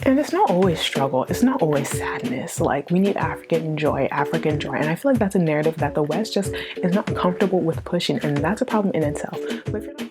And it's not always struggle, it's not always sadness. Like, we need African joy, and I feel like that's a narrative that the West just is not comfortable with pushing, and that's a problem in itself. But if you're not...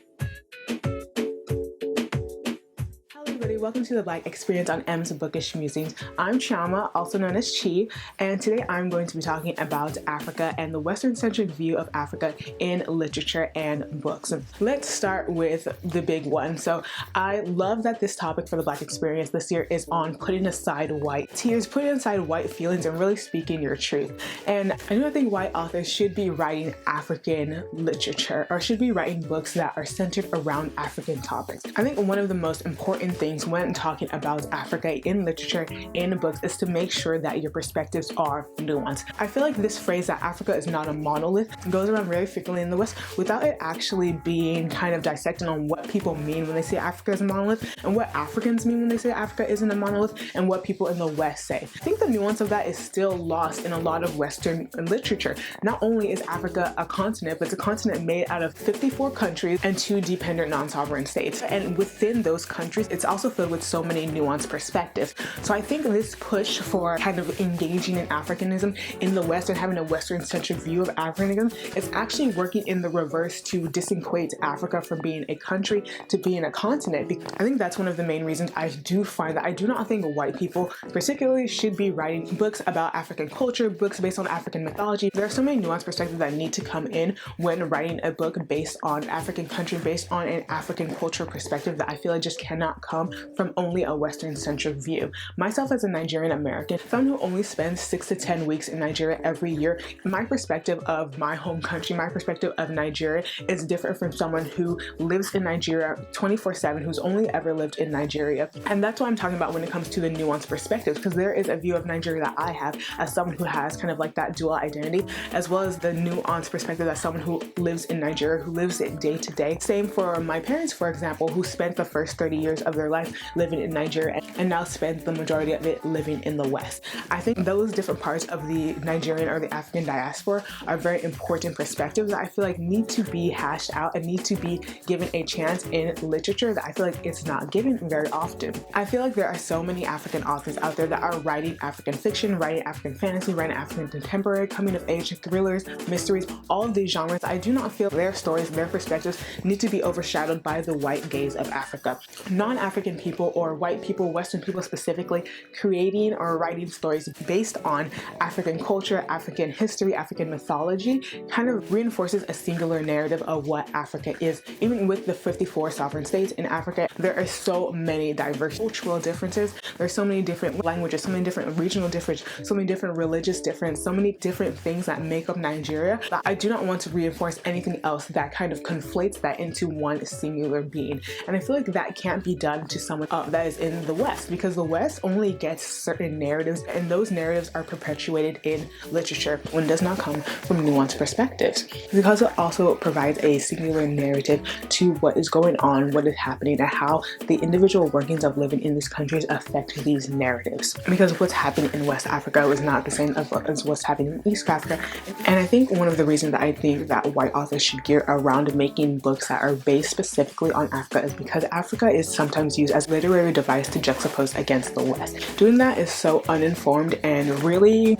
Welcome to the Black Experience on M's Bookish Musings. I'm CHIOMA, also known as Chi, and today I'm going to be talking about Africa and the Western-centric view of Africa in literature and books. Let's start with the big one. So I love that this topic for the Black Experience this year is on putting aside white tears, putting aside white feelings, and really speaking your truth. And I do not think white authors should be writing African literature or should be writing books that are centered around African topics. I think one of the most important things when talking about Africa in literature and books is to make sure that your perspectives are nuanced. I feel like this phrase that Africa is not a monolith goes around very frequently in the West without it actually being kind of dissected on what people mean when they say Africa is a monolith and what Africans mean when they say Africa isn't a monolith and what people in the West say. I think the nuance of that is still lost in a lot of Western literature. Not only is Africa a continent, but it's a continent made out of 54 countries and 2 dependent non-sovereign states. And within those countries, it's also filled with so many nuanced perspectives. So I think this push for kind of engaging in Africanism in the West and having a Western-centric view of Africanism is actually working in the reverse to disequate Africa from being a country to being a continent. I think that's one of the main reasons I do find that I do not think white people particularly should be writing books about African culture, books based on African mythology. There are so many nuanced perspectives that need to come in when writing a book based on African country, based on an African culture perspective that I feel like just cannot come from only a Western-centric view. Myself as a Nigerian American, someone who only spends 6 to 10 weeks in Nigeria every year, my perspective of my home country, my perspective of Nigeria is different from someone who lives in Nigeria 24/7, who's only ever lived in Nigeria. And that's what I'm talking about when it comes to the nuanced perspectives, because there is a view of Nigeria that I have as someone who has kind of like that dual identity, as well as the nuanced perspective as someone who lives in Nigeria, who lives it day to day. Same for my parents, for example, who spent the first 30 years of their life living in Nigeria and now spend the majority of it living in the West. I think those different parts of the Nigerian or the African diaspora are very important perspectives that I feel like need to be hashed out and need to be given a chance in literature that I feel like it's not given very often. I feel like there are so many African authors out there that are writing African fiction, writing African fantasy, writing African contemporary, coming of age thrillers, mysteries, all of these genres. I do not feel their stories, their perspectives need to be overshadowed by the white gaze of Africa. Non-African people or white people, Western people specifically, creating or writing stories based on African culture, African history, African mythology kind of reinforces a singular narrative of what Africa is. Even with the 54 sovereign states in Africa, there are so many diverse cultural differences. There's so many different languages, so many different regional differences, so many different religious differences, so many different things that make up Nigeria that I do not want to reinforce anything else that kind of conflates that into one singular being. And I feel like that can't be done to someone that is in the West, because the West only gets certain narratives and those narratives are perpetuated in literature when it does not come from nuanced perspectives, because it also provides a singular narrative to what is going on, what is happening, and how the individual workings of living in these countries affect these narratives, because what's happening in West Africa is not the same as what's happening in East Africa. And I think one of the reasons that I think that white authors should gear around making books that are based specifically on Africa is because Africa is sometimes used as a literary device to juxtapose against the West. Doing that is so uninformed and really,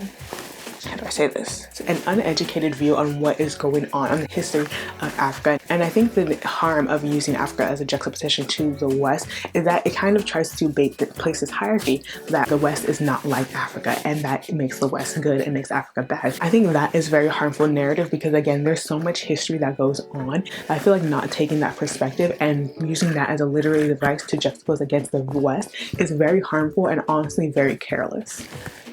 how do I say this? It's an uneducated view on what is going on the history of Africa. And I think the harm of using Africa as a juxtaposition to the West is that it kind of tries to place this hierarchy that the West is not like Africa and that it makes the West good and makes Africa bad. I think that is very harmful narrative because, again, there's so much history that goes on. I feel like not taking that perspective and using that as a literary device to juxtapose against the West is very harmful and honestly very careless.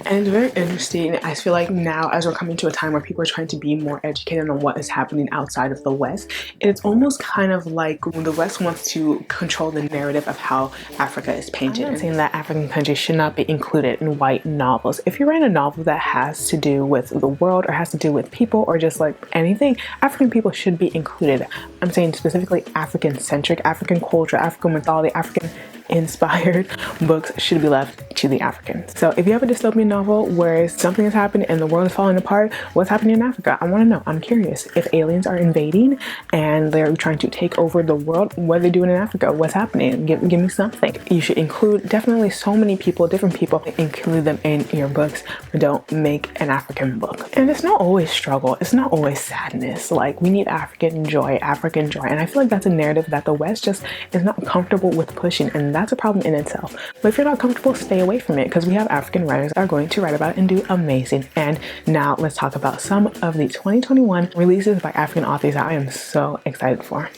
And very interesting. I feel like now, as we're coming to a time where people are trying to be more educated on what is happening outside of the West, it's almost kind of like when the West wants to control the narrative of how Africa is painted. I'm not saying that African countries should not be included in white novels. If you're writing a novel that has to do with the world or has to do with people or just like anything, African people should be included. I'm saying specifically African-centric, African culture, African mythology, African inspired books should be left to the Africans. So if you have a dystopian novel where something is happening and the world is falling apart, what's happening in Africa? I want to know. I'm curious. If aliens are invading and they're trying to take over the world, what are they doing in Africa? What's happening? Give me something. You should include definitely so many people, different people, include them in your books. Don't make an African book. And it's not always struggle. It's not always sadness. Like, we need African joy. And I feel like that's a narrative that the West just is not comfortable with pushing, and that's a problem in itself. But if you're not comfortable, stay away from it, because we have African writers that are going to write about it and do amazing. And now let's talk about some of the 2021 releases by African authors that I am so excited for.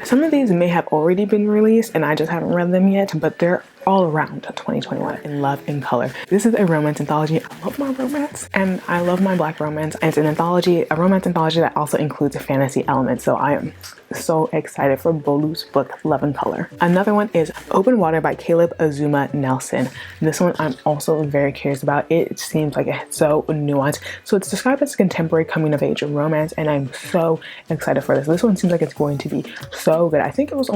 Some of these may have already been released and I just haven't read them yet, but they're all around 2021 in Love in Color. This is a romance anthology. I love my romance and I love my Black romance. And it's an anthology, a romance anthology that also includes a fantasy element. So I am so excited for Bolu's book, Love in Color. Another one is Open Water by Caleb Azuma Nelson. This one I'm also very curious about. It seems like it's so nuanced. So it's described as a contemporary coming of age romance, and I'm so excited for this. This one seems like it's going to be so good. I think it was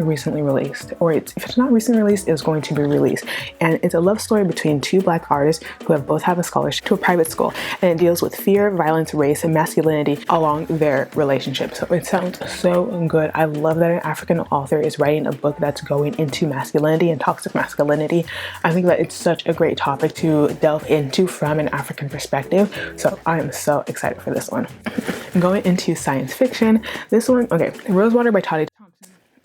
recently released, or if it's not recently released, it's going to be released. And it's a love story between two Black artists who both have a scholarship to a private school, and it deals with fear, violence, race, and masculinity along their relationship. So it sounds so good. I love that an African author is writing a book that's going into masculinity and toxic masculinity. I think that it's such a great topic to delve into from an African perspective. So I am so excited for this one. Going into science fiction, this one, okay, Rosewater by Toddy Thompson.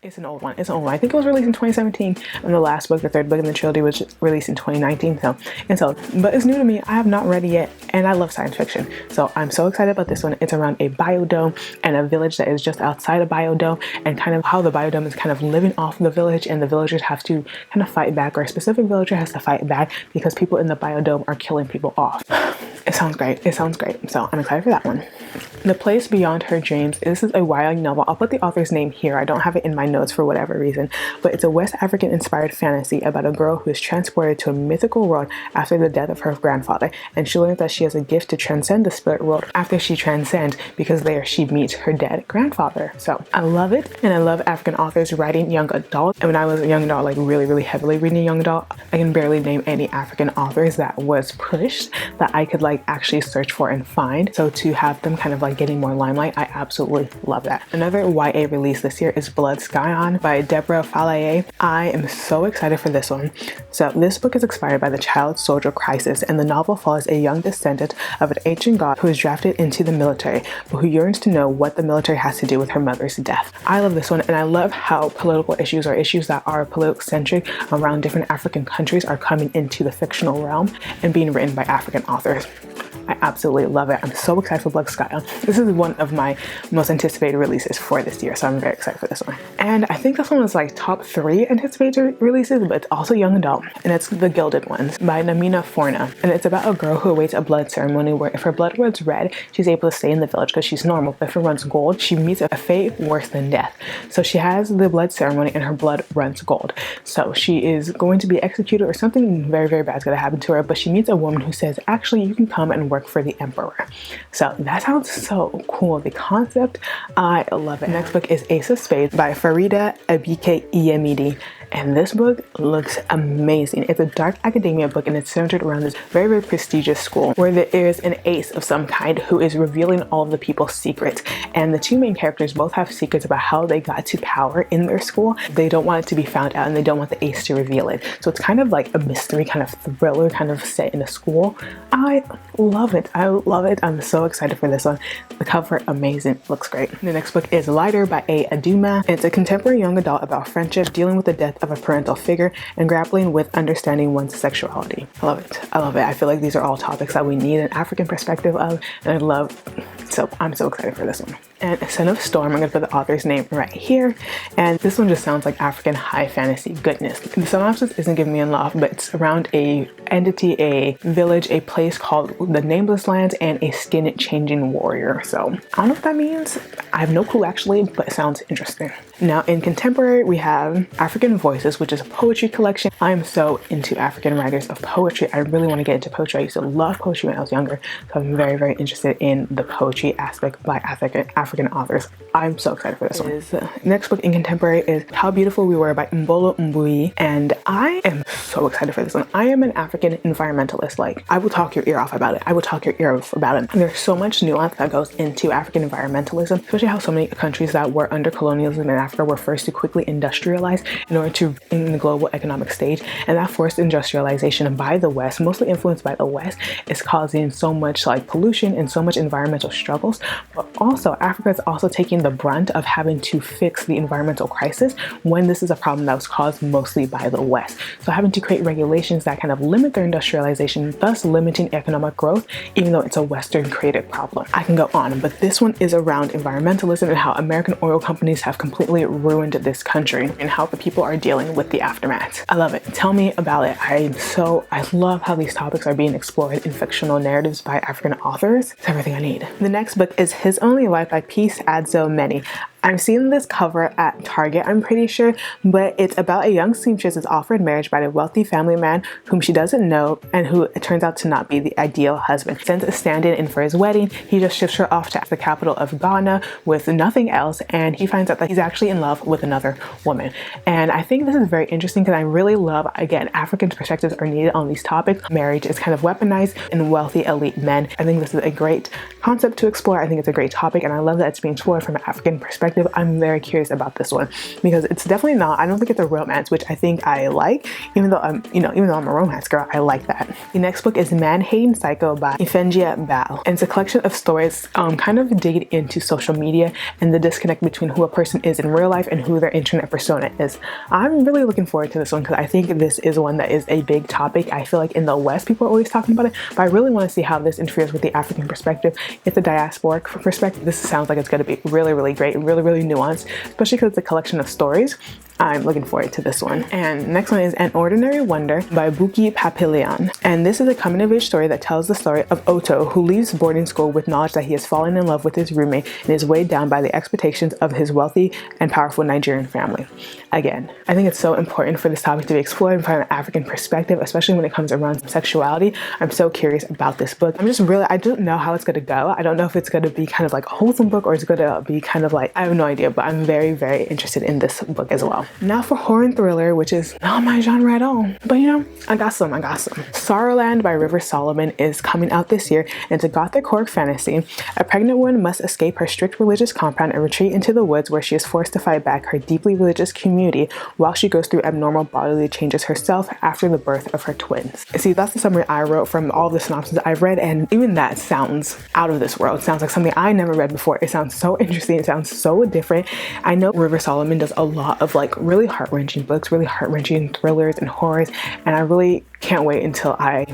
It's an old one. I think it was released in 2017, and the last book, the third book in the trilogy, was released in 2019. But it's new to me. I have not read it yet, and I love science fiction. So I'm so excited about this one. It's around a biodome and a village that is just outside a biodome, and kind of how the biodome is kind of living off the village, and the villagers have to kind of fight back, or a specific villager has to fight back because people in the biodome are killing people off. It sounds great. So I'm excited for that one. The Place Beyond Her Dreams. This is a YA novel. I'll put the author's name here. I don't have it in my notes for whatever reason, but it's a West African inspired fantasy about a girl who is transported to a mythical world after the death of her grandfather, and she learns that she has a gift to transcend the spirit world after she transcends, because there she meets her dead grandfather. So I love it, and I love African authors writing young adult. And when I was a young adult, like really heavily reading young adult, I can barely name any African authors that was pushed that I could like actually search for and find. So to have them kind of like getting more limelight, I absolutely love that. Another YA release this year is Blood Scion by Deborah Falaye. I am so excited for this one. So this book is inspired by the child soldier crisis, and the novel follows a young descendant of an ancient god who is drafted into the military, but who yearns to know what the military has to do with her mother's death. I love this one, and I love how political issues, or issues that are political-centric around different African countries, are coming into the fictional realm and being written by African authors. I absolutely love it. I'm so excited for Blood Scion. This is one of my most anticipated releases for this year, so I'm very excited for this one. And I think this one was like top 3 anticipated releases, but it's also young adult, and it's The Gilded Ones by Namina Forna. And it's about a girl who awaits a blood ceremony where if her blood runs red, she's able to stay in the village because she's normal, but if it runs gold, she meets a fate worse than death. So she has the blood ceremony and her blood runs gold. So she is going to be executed, or something very bad is going to happen to her, but she meets a woman who says, actually, you can come and work for the emperor. So that sounds so cool. The concept, I love it. Next book is Ace of Spades by Farida Abike Iyemidi. And this book looks amazing. It's a dark academia book, and it's centered around this very prestigious school where there is an ace of some kind who is revealing all of the people's secrets. And the two main characters both have secrets about how they got to power in their school. They don't want it to be found out, and they don't want the ace to reveal it. So it's kind of like a mystery, kind of thriller, kind of set in a school. I love it. I'm so excited for this one. The cover, amazing. Looks great. The next book is Lighter by A. Aduma. It's a contemporary young adult about friendship, dealing with the death of a parental figure, and grappling with understanding one's sexuality. I love it. I feel like these are all topics that we need an African perspective of, and I'm so excited for this one. And Son of Storm, I'm going to put the author's name right here, and this one just sounds like African high fantasy goodness. The synopsis isn't giving me enough, but it's around a entity, a village, a place called the Nameless Lands, and a skin-changing warrior. So I don't know what that means. I have no clue actually, but it sounds interesting. Now in contemporary, we have African Voices, which is a poetry collection. I'm so into African writers of poetry. I really want to get into poetry. I used to love poetry when I was younger, so I'm very interested in the poetry aspect by African African authors. I'm so excited for this one. Next book in contemporary is How Beautiful We Were by Mbolo Mbui, and I am so excited for this one. I am an African environmentalist. Like, I will talk your ear off about it. I will talk your ear off about it. And there's so much nuance that goes into African environmentalism, especially how so many countries that were under colonialism in Africa were first to quickly industrialize in order to in the global economic stage, and that forced industrialization by the West, mostly influenced by the West, is causing so much like pollution and so much environmental struggles. But also Africa is also taking the brunt of having to fix the environmental crisis when this is a problem that was caused mostly by the West. So having to create regulations that kind of limit their industrialization, thus limiting economic growth, even though it's a Western created problem. I can go on, but this one is around environmentalism and how American oil companies have completely ruined this country and how the people are dealing with the aftermath. I love it. Tell me about it. I love how these topics are being explored in fictional narratives by African authors. It's everything I need. The next book is His Only Life by Peace Adzo Meni. I've seen this cover at Target, I'm pretty sure, but it's about a young seamstress is offered marriage by a wealthy family man whom she doesn't know and who it turns out to not be the ideal husband. Since standing in for his wedding, he just ships her off to the capital of Ghana with nothing else, and he finds out that he's actually in love with another woman. And I think this is very interesting because I really love, again, African perspectives are needed on these topics. Marriage is kind of weaponized in wealthy elite men. I think this is a great concept to explore. I think it's a great topic, and I love that it's being explored from an African perspective. I'm very curious about this one because it's definitely not, I don't think it's a romance, which I think I like, even though I'm a romance girl, I like that. The next book is Man-Hating Psycho by Ifenjia Bao, and it's a collection of stories kind of digging into social media and the disconnect between who a person is in real life and who their internet persona is. I'm really looking forward to this one because I think this is one that is a big topic. I feel like in the West people are always talking about it, but I really want to see how this interferes with the African perspective. It's a diasporic perspective. This sounds like it's going to be really, really great, really nuanced, especially because it's a collection of stories. I'm looking forward to this one. And next one is An Ordinary Wonder by Buki Papillon. And this is a coming of age story that tells the story of Otto, who leaves boarding school with knowledge that he has fallen in love with his roommate and is weighed down by the expectations of his wealthy and powerful Nigerian family. Again, I think it's so important for this topic to be explored from an African perspective, especially when it comes around sexuality. I'm so curious about this book. I don't know how it's going to go. I don't know if it's going to be kind of like a wholesome book or it's going to be kind of like, I have no idea, but I'm very, very interested in this book as well. Now for horror and thriller, which is not my genre at all, but I got some. Sorrowland by River Solomon is coming out this year, and it's a gothic horror fantasy. A pregnant woman must escape her strict religious compound and retreat into the woods, where she is forced to fight back her deeply religious community while she goes through abnormal bodily changes herself after the birth of her twins. See, that's the summary I wrote from all the synopses I've read, and even that sounds out of this world. It sounds like something I never read before. It sounds so interesting. It sounds so different. I know River Solomon does a lot of like really heart-wrenching books, really heart-wrenching thrillers and horrors, and I really can't wait until I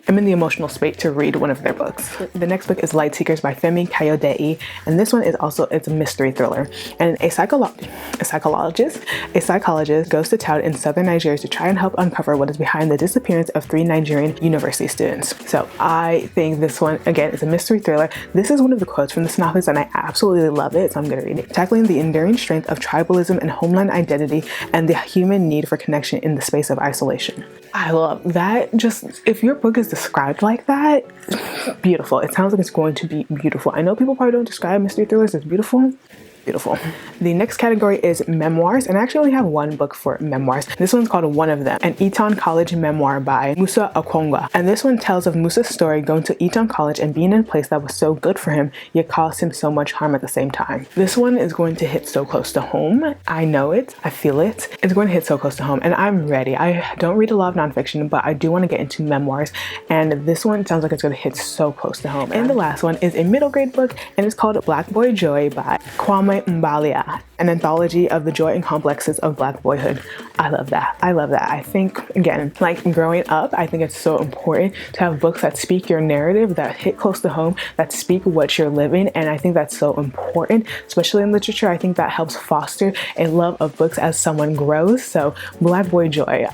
am in the emotional space to read one of their books. The next book is Light Seekers by Femi Kayode, and this one is it's a mystery thriller. And a psychologist goes to town in southern Nigeria to try and help uncover what is behind the disappearance of 3 Nigerian university students. So I think this one, again, is a mystery thriller. This is one of the quotes from the synopsis, and I absolutely love it, so I'm going to read it. Tackling the enduring strength of tribalism and homeland identity and the human need for connection in the space of isolation. I love that. Just, if your book is described like that, beautiful. It sounds like it's going to be beautiful. I know people probably don't describe mystery thrillers as beautiful. The next category is memoirs, and I actually only have one book for memoirs. This one's called One of Them, an Eton College memoir by Musa Okwonga. And this one tells of Musa's story going to Eton College and being in a place that was so good for him, yet caused him so much harm at the same time. This one is going to hit so close to home. I know it. I feel it. It's going to hit so close to home, and I'm ready. I don't read a lot of nonfiction, but I do want to get into memoirs, and this one sounds like it's going to hit so close to home. And the last one is a middle grade book, and it's called Black Boy Joy by Kwame Mbalia, an anthology of the joy and complexes of Black boyhood. I love that. I think, again, like growing up, I think it's so important to have books that speak your narrative, that hit close to home, that speak what you're living, and I think that's so important, especially in literature. I think that helps foster a love of books as someone grows. So Black Boy Joy.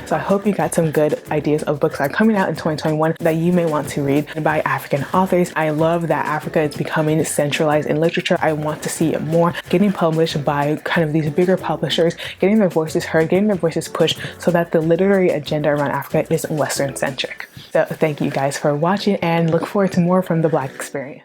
So I hope you got some good ideas of books that are coming out in 2021 that you may want to read by African authors. I love that Africa is becoming centralized in literature. I want to see it more getting published by kind of these bigger publishers, getting their voices heard, getting their voices pushed, so that the literary agenda around Africa is Western-centric. So thank you guys for watching, and look forward to more from the Black Experience.